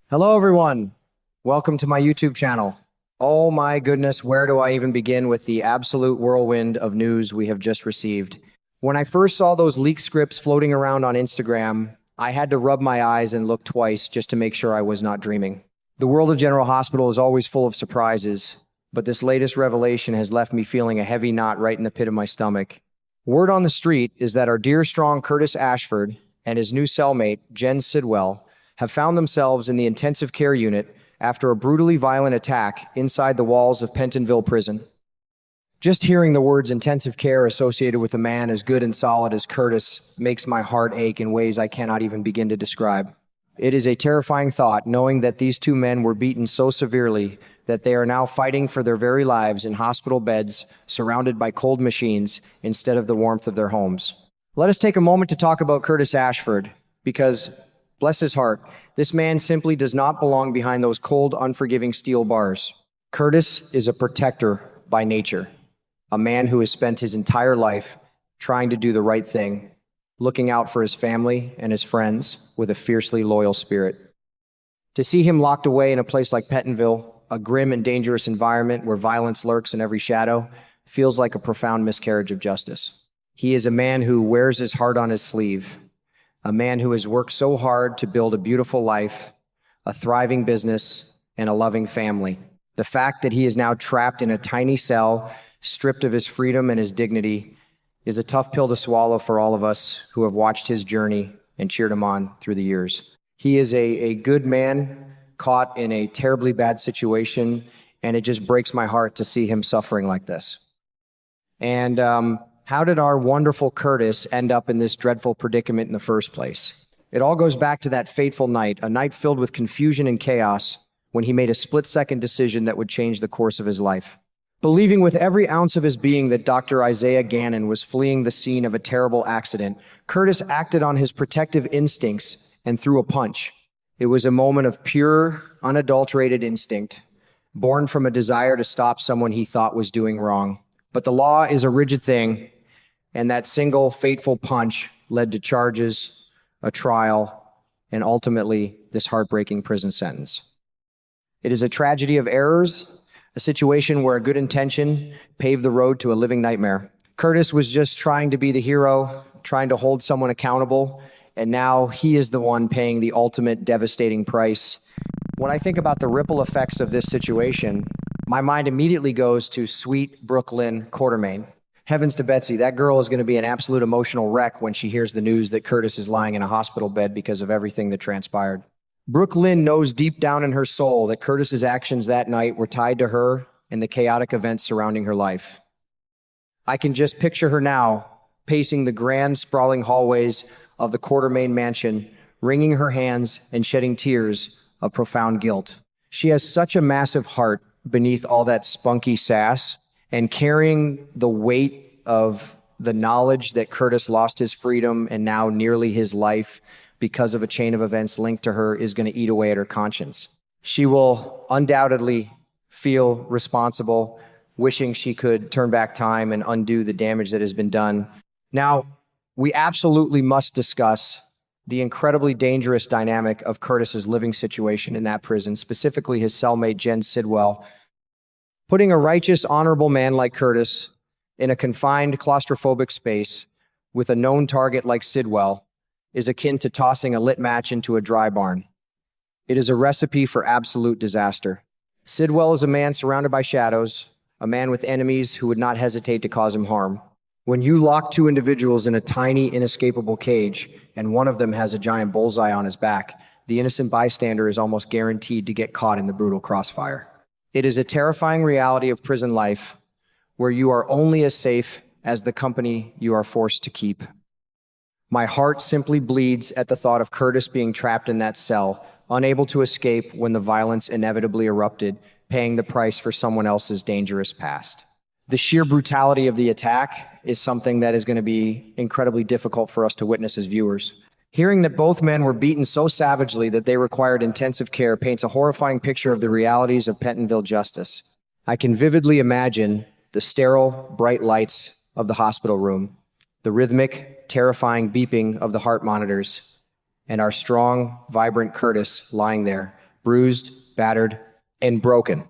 Hello, everyone. Welcome to my YouTube channel. Oh my goodness, where do I even begin with the absolute whirlwind of news we have just received? When I first saw those leaked scripts floating around on Instagram, I had to rub my eyes and look twice just to make sure I was not dreaming. The world of General Hospital is always full of surprises, but this latest revelation has left me feeling a heavy knot right in the pit of my stomach. Word on the street is that our dear strong Curtis Ashford and his new cellmate, Jen Sidwell, have found themselves in the intensive care unit after a brutally violent attack inside the walls of Pentonville Prison. Just hearing the words intensive care associated with a man as good and solid as Curtis makes my heart ache in ways I cannot even begin to describe. It is a terrifying thought knowing that these two men were beaten so severely that they are now fighting for their very lives in hospital beds surrounded by cold machines instead of the warmth of their homes. Let us take a moment to talk about Curtis Ashford, because bless his heart, this man simply does not belong behind those cold, unforgiving steel bars. Curtis is a protector by nature, a man who has spent his entire life trying to do the right thing, looking out for his family and his friends with a fiercely loyal spirit. To see him locked away in a place like Pentonville, a grim and dangerous environment where violence lurks in every shadow, feels like a profound miscarriage of justice. He is a man who wears his heart on his sleeve, a man who has worked so hard to build a beautiful life, a thriving business, and a loving family. The fact that he is now trapped in a tiny cell, stripped of his freedom and his dignity, is a tough pill to swallow for all of us who have watched his journey and cheered him on through the years. He is a good man caught in a terribly bad situation, and it just breaks my heart to see him suffering like this. And how did our wonderful Curtis end up in this dreadful predicament in the first place? It all goes back to that fateful night, a night filled with confusion and chaos, when he made a split-second decision that would change the course of his life. Believing with every ounce of his being that Dr. Isaiah Gannon was fleeing the scene of a terrible accident, Curtis acted on his protective instincts and threw a punch. It was a moment of pure, unadulterated instinct, born from a desire to stop someone he thought was doing wrong. But the law is a rigid thing, and that single fateful punch led to charges, a trial, and ultimately this heartbreaking prison sentence. It is a tragedy of errors, a situation where a good intention paved the road to a living nightmare. Curtis was just trying to be the hero, trying to hold someone accountable, and now he is the one paying the ultimate devastating price. When I think about the ripple effects of this situation, my mind immediately goes to sweet Brooklyn Quartermain. Heavens to Betsy, that girl is going to be an absolute emotional wreck when she hears the news that Curtis is lying in a hospital bed because of everything that transpired. Brooklyn knows deep down in her soul that Curtis's actions that night were tied to her and the chaotic events surrounding her life. I can just picture her now, pacing the grand, sprawling hallways of the Quartermain mansion, wringing her hands and shedding tears of profound guilt. She has such a massive heart beneath all that spunky sass, and carrying the weight of the knowledge that Curtis lost his freedom and now nearly his life because of a chain of events linked to her is going to eat away at her conscience. She will undoubtedly feel responsible, wishing she could turn back time and undo the damage that has been done. Now, we absolutely must discuss the incredibly dangerous dynamic of Curtis's living situation in that prison, specifically his cellmate, Jen Sidwell. Putting a righteous, honorable man like Curtis in a confined, claustrophobic space with a known target like Sidwell is akin to tossing a lit match into a dry barn. It is a recipe for absolute disaster. Sidwell is a man surrounded by shadows, a man with enemies who would not hesitate to cause him harm. When you lock two individuals in a tiny, inescapable cage, and one of them has a giant bullseye on his back, the innocent bystander is almost guaranteed to get caught in the brutal crossfire. It is a terrifying reality of prison life, where you are only as safe as the company you are forced to keep. My heart simply bleeds at the thought of Curtis being trapped in that cell, unable to escape when the violence inevitably erupted, paying the price for someone else's dangerous past. The sheer brutality of the attack is something that is going to be incredibly difficult for us to witness as viewers. Hearing that both men were beaten so savagely that they required intensive care paints a horrifying picture of the realities of Pentonville justice. I can vividly imagine the sterile, bright lights of the hospital room, the rhythmic, terrifying beeping of the heart monitors, and our strong, vibrant Curtis lying there, bruised, battered, and broken.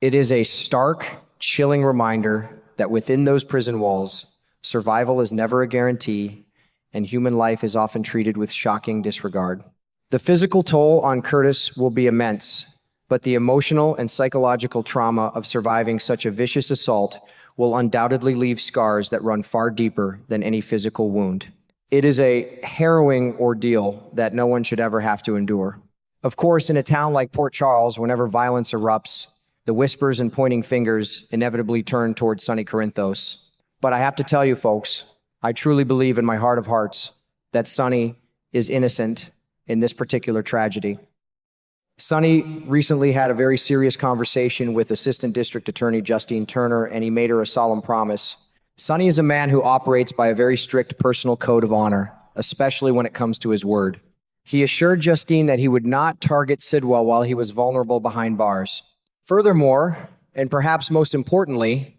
It is a stark, chilling reminder that within those prison walls, survival is never a guarantee, and human life is often treated with shocking disregard. The physical toll on Curtis will be immense, but the emotional and psychological trauma of surviving such a vicious assault will undoubtedly leave scars that run far deeper than any physical wound. It is a harrowing ordeal that no one should ever have to endure. Of course, in a town like Port Charles, whenever violence erupts, the whispers and pointing fingers inevitably turn towards Sonny Corinthos. But I have to tell you, folks, I truly believe in my heart of hearts that Sonny is innocent in this particular tragedy. Sonny recently had a very serious conversation with Assistant District Attorney Justine Turner, and he made her a solemn promise. Sonny is a man who operates by a very strict personal code of honor, especially when it comes to his word. He assured Justine that he would not target Sidwell while he was vulnerable behind bars. Furthermore, and perhaps most importantly,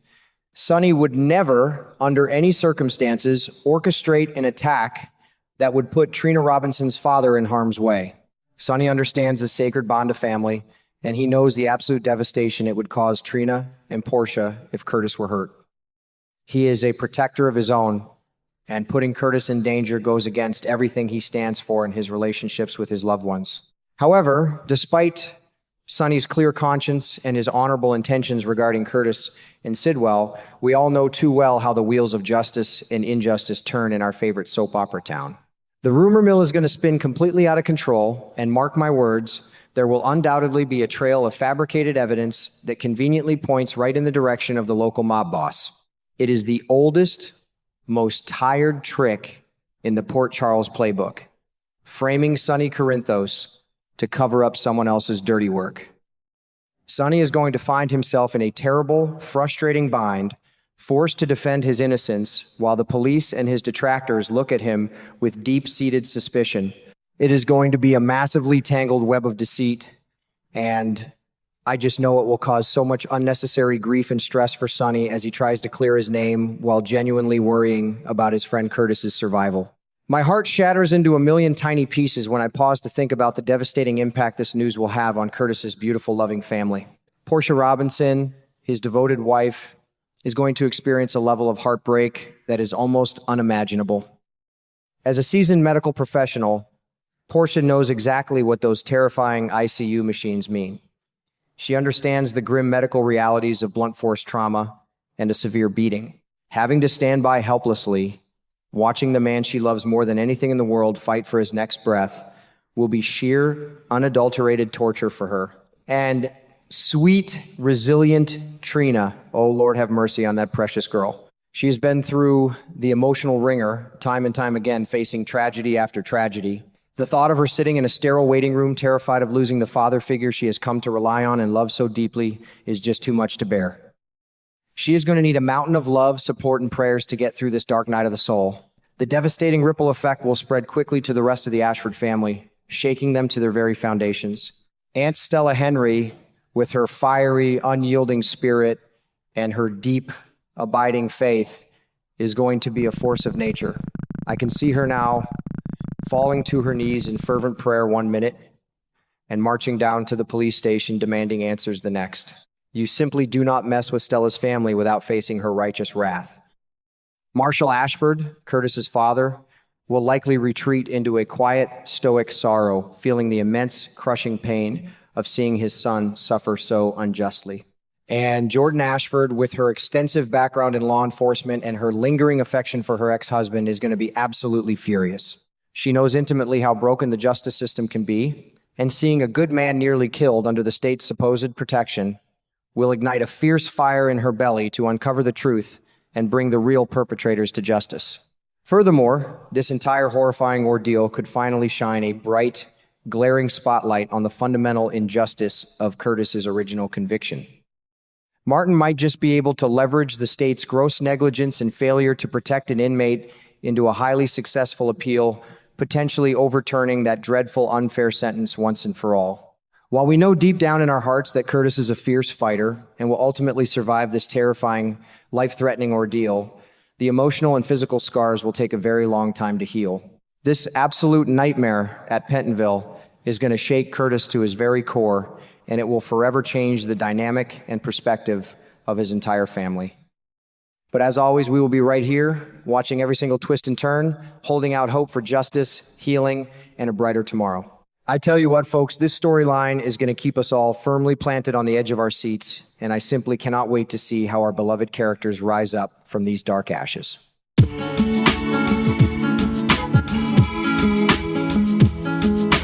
Sonny would never, under any circumstances, orchestrate an attack that would put Trina Robinson's father in harm's way. Sonny understands the sacred bond of family, and he knows the absolute devastation it would cause Trina and Portia if Curtis were hurt. He is a protector of his own, and putting Curtis in danger goes against everything he stands for in his relationships with his loved ones. However, despite Sonny's clear conscience and his honorable intentions regarding Curtis and Sidwell, we all know too well how the wheels of justice and injustice turn in our favorite soap opera town. The rumor mill is going to spin completely out of control, and mark my words, there will undoubtedly be a trail of fabricated evidence that conveniently points right in the direction of the local mob boss. It is the oldest, most tired trick in the Port Charles playbook, framing Sonny Corinthos to cover up someone else's dirty work. Sonny is going to find himself in a terrible, frustrating bind, forced to defend his innocence while the police and his detractors look at him with deep-seated suspicion. It is going to be a massively tangled web of deceit, and I just know it will cause so much unnecessary grief and stress for Sonny as he tries to clear his name while genuinely worrying about his friend Curtis's survival. My heart shatters into a million tiny pieces when I pause to think about the devastating impact this news will have on Curtis's beautiful, loving family. Portia Robinson, his devoted wife, is going to experience a level of heartbreak that is almost unimaginable. As a seasoned medical professional, Portia knows exactly what those terrifying ICU machines mean. She understands the grim medical realities of blunt force trauma and a severe beating. Having to stand by helplessly, watching the man she loves more than anything in the world fight for his next breath will be sheer, unadulterated torture for her. And sweet, resilient Trina, oh Lord have mercy on that precious girl. She has been through the emotional ringer time and time again, facing tragedy after tragedy. The thought of her sitting in a sterile waiting room, terrified of losing the father figure she has come to rely on and love so deeply, is just too much to bear. She is going to need a mountain of love, support, and prayers to get through this dark night of the soul. The devastating ripple effect will spread quickly to the rest of the Ashford family, shaking them to their very foundations. Aunt Stella Henry, with her fiery, unyielding spirit and her deep, abiding faith, is going to be a force of nature. I can see her now, falling to her knees in fervent prayer one minute and marching down to the police station demanding answers the next. You simply do not mess with Stella's family without facing her righteous wrath. Marshall Ashford, Curtis's father, will likely retreat into a quiet, stoic sorrow, feeling the immense, crushing pain of seeing his son suffer so unjustly. And Jordan Ashford, with her extensive background in law enforcement and her lingering affection for her ex-husband, is going to be absolutely furious. She knows intimately how broken the justice system can be, and seeing a good man nearly killed under the state's supposed protection will ignite a fierce fire in her belly to uncover the truth and bring the real perpetrators to justice. Furthermore, this entire horrifying ordeal could finally shine a bright, glaring spotlight on the fundamental injustice of Curtis's original conviction. Martin might just be able to leverage the state's gross negligence and failure to protect an inmate into a highly successful appeal, potentially overturning that dreadful, unfair sentence once and for all. While we know deep down in our hearts that Curtis is a fierce fighter and will ultimately survive this terrifying, life-threatening ordeal, the emotional and physical scars will take a very long time to heal. This absolute nightmare at Pentonville is going to shake Curtis to his very core, and it will forever change the dynamic and perspective of his entire family. But as always, we will be right here, watching every single twist and turn, holding out hope for justice, healing, and a brighter tomorrow. I tell you what, folks, this storyline is going to keep us all firmly planted on the edge of our seats, and I simply cannot wait to see how our beloved characters rise up from these dark ashes.